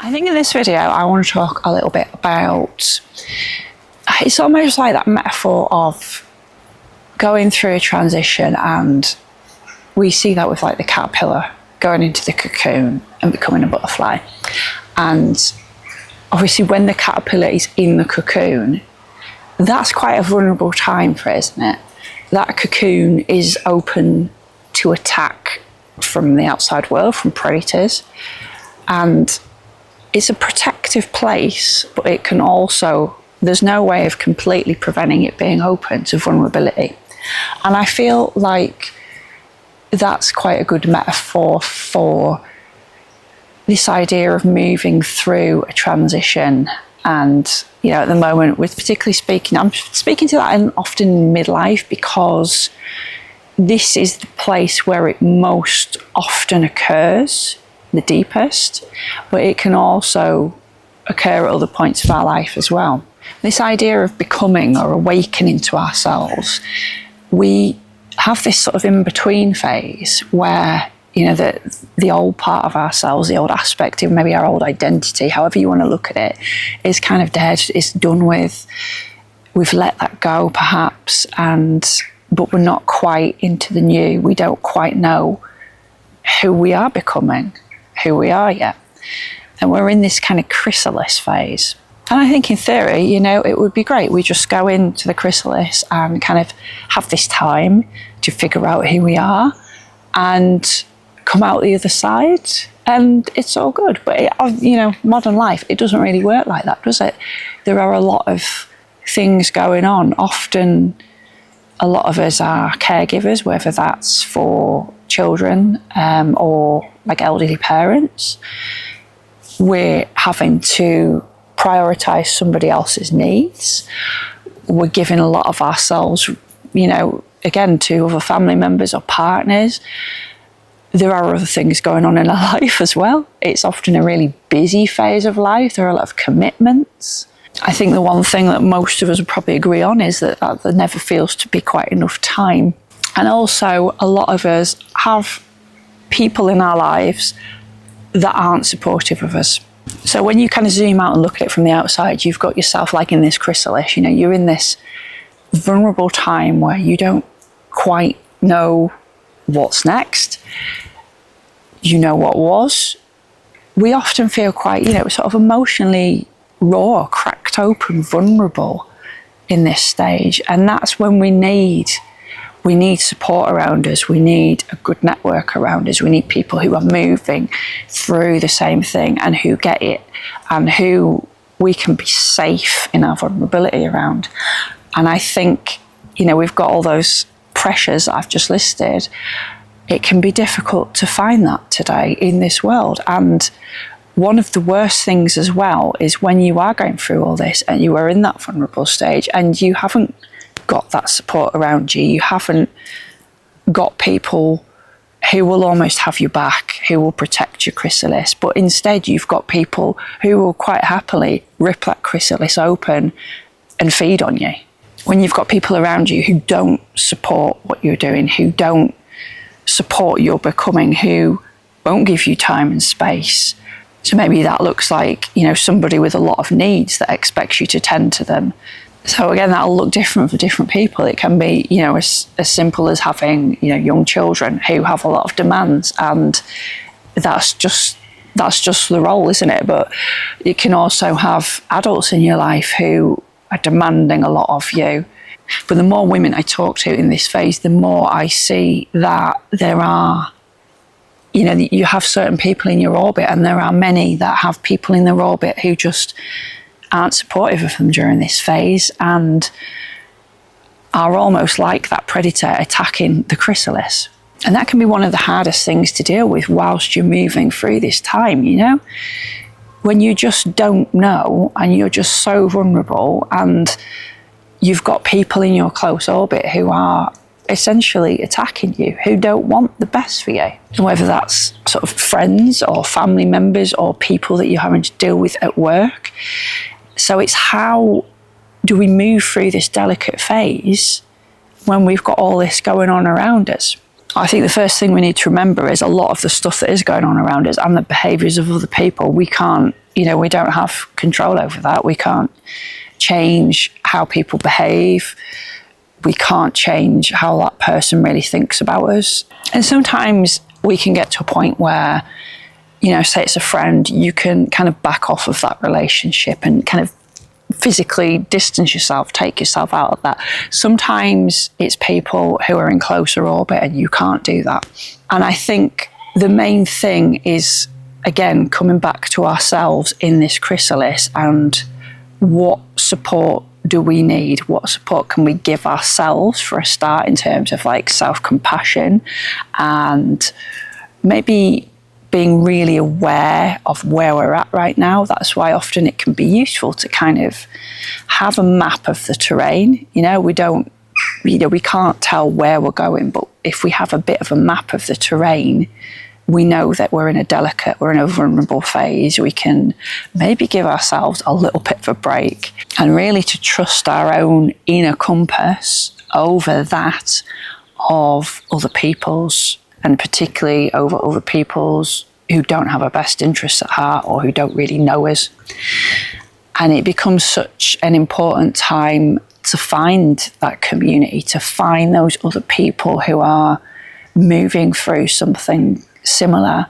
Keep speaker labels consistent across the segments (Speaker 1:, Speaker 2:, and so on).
Speaker 1: I think in this video I want to talk a little bit about, it's almost like that metaphor of going through a transition, and we see that with like the caterpillar going into the cocoon and becoming a butterfly. And obviously when the caterpillar is in the cocoon, that's quite a vulnerable time for it, isn't it? That cocoon is open to attack from the outside world, from predators, and it's a protective place, but it can also, there's no way of completely preventing it being open to vulnerability. And I feel like that's quite a good metaphor for this idea of moving through a transition. And, you know, at the moment, with particularly speaking, I'm speaking to that in often midlife, because this is the place where it most often occurs, the deepest, but it can also occur at other points of our life as well. This idea of becoming or awakening to ourselves, we have this sort of in-between phase where, you know, the old part of ourselves, the old aspect of maybe our old identity, however you want to look at it, is kind of dead, it's done with. We've let that go perhaps, but we're not quite into the new. We don't quite know who we are becoming, who we are yet. And we're in this kind of chrysalis phase. And I think in theory, you know, it would be great. We just go into the chrysalis and kind of have this time to figure out who we are and come out the other side, and it's all good. But you know, modern life, it doesn't really work like that, does it? There are a lot of things going on. Often a lot of us are caregivers, whether that's for children or like elderly parents. We're having to prioritise somebody else's needs. We're giving a lot of ourselves, you know, again, to other family members or partners. There are other things going on in our life as well. It's often a really busy phase of life. There are a lot of commitments. I think the one thing that most of us would probably agree on is that there never feels to be quite enough time. And also a lot of us have people in our lives that aren't supportive of us. So when you kind of zoom out and look at it from the outside, you've got yourself like in this chrysalis, you know, you're in this vulnerable time where you don't quite know what's next. You know what was. We often feel quite, you know, sort of emotionally raw, cracked open, vulnerable in this stage. And that's when we need support around us. We need a good network around us. We need people who are moving through the same thing and who get it, and who we can be safe in our vulnerability around. And I think, you know, we've got all those pressures that I've just listed. It can be difficult to find that today in this world. And one of the worst things as well is when you are going through all this and you are in that vulnerable stage and you haven't got that support around you, you haven't got people who will almost have your back, who will protect your chrysalis, but instead you've got people who will quite happily rip that chrysalis open and feed on you. When you've got people around you who don't support what you're doing, who don't support your becoming, who won't give you time and space. So maybe that looks like, you know, somebody with a lot of needs that expects you to tend to them. So again, that'll look different for different people. It can be, you know, as simple as having, you know, young children who have a lot of demands, and that's just the role, isn't it? But you can also have adults in your life who are demanding a lot of you. But the more women I talk to in this phase, the more I see that there are, you know, you have certain people in your orbit, and there are many that have people in their orbit who just aren't supportive of them during this phase and are almost like that predator attacking the chrysalis. And that can be one of the hardest things to deal with whilst you're moving through this time, you know? When you just don't know and you're just so vulnerable, and you've got people in your close orbit who are essentially attacking you, who don't want the best for you. And whether that's sort of friends or family members or people that you're having to deal with at work. So it's how do we move through this delicate phase when we've got all this going on around us? I think the first thing we need to remember is a lot of the stuff that is going on around us and the behaviours of other people, we can't you know, we don't have control over that. We can't change how people behave. We can't change how that person really thinks about us. And sometimes we can get to a point where, you know, say it's a friend, you can kind of back off of that relationship and kind of physically distance yourself, take yourself out of that. Sometimes it's people who are in closer orbit and you can't do that. And I think the main thing is, again, coming back to ourselves in this chrysalis and what support do we need? What support can we give ourselves for a start in terms of like self-compassion and maybe being really aware of where we're at right now. That's why often it can be useful to kind of have a map of the terrain. You know, we can't tell where we're going, but if we have a bit of a map of the terrain, we know that we're in a vulnerable phase. We can maybe give ourselves a little bit of a break and really to trust our own inner compass over that of other people's, and particularly over other people's who don't have our best interests at heart or who don't really know us. And it becomes such an important time to find that community, to find those other people who are moving through something similar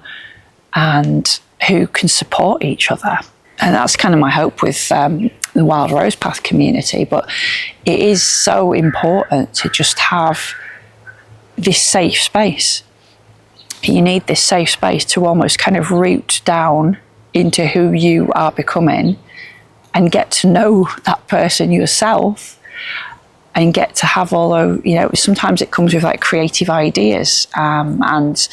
Speaker 1: and who can support each other. And that's kind of my hope with the Wild Rose Path community. But it is so important to just have this safe space. You need this safe space to almost kind of root down into who you are becoming and get to know that person yourself and get to have all those, you know, sometimes it comes with like creative ideas and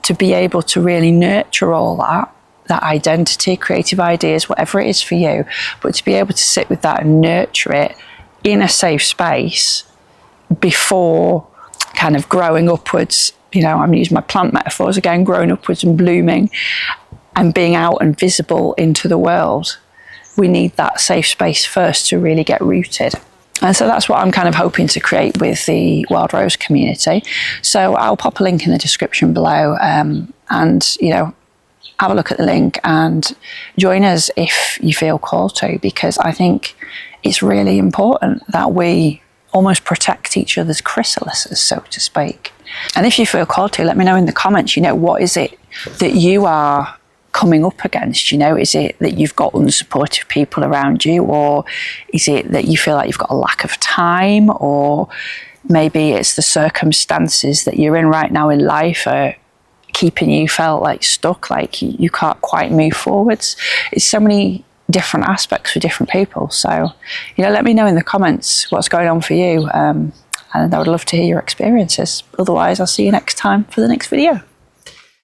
Speaker 1: to be able to really nurture all that identity, creative ideas, whatever it is for you, but to be able to sit with that and nurture it in a safe space before kind of growing upwards. You know, I'm using my plant metaphors again, growing upwards and blooming and being out and visible into the world. We need that safe space first to really get rooted. And so that's what I'm kind of hoping to create with the Wild Rose community. So I'll pop a link in the description below and, you know, have a look at the link and join us if you feel called to, because I think it's really important that we almost protect each other's chrysalises, so to speak. And if you feel called to, let me know in the comments, you know, what is it that you are coming up against? You know, is it that you've got unsupportive people around you, or is it that you feel like you've got a lack of time, or maybe it's the circumstances that you're in right now in life are keeping you felt like stuck, like you can't quite move forwards. It's so many different aspects for different people. So, you know, let me know in the comments what's going on for you, and I would love to hear your experiences. Otherwise, I'll see you next time for the next video.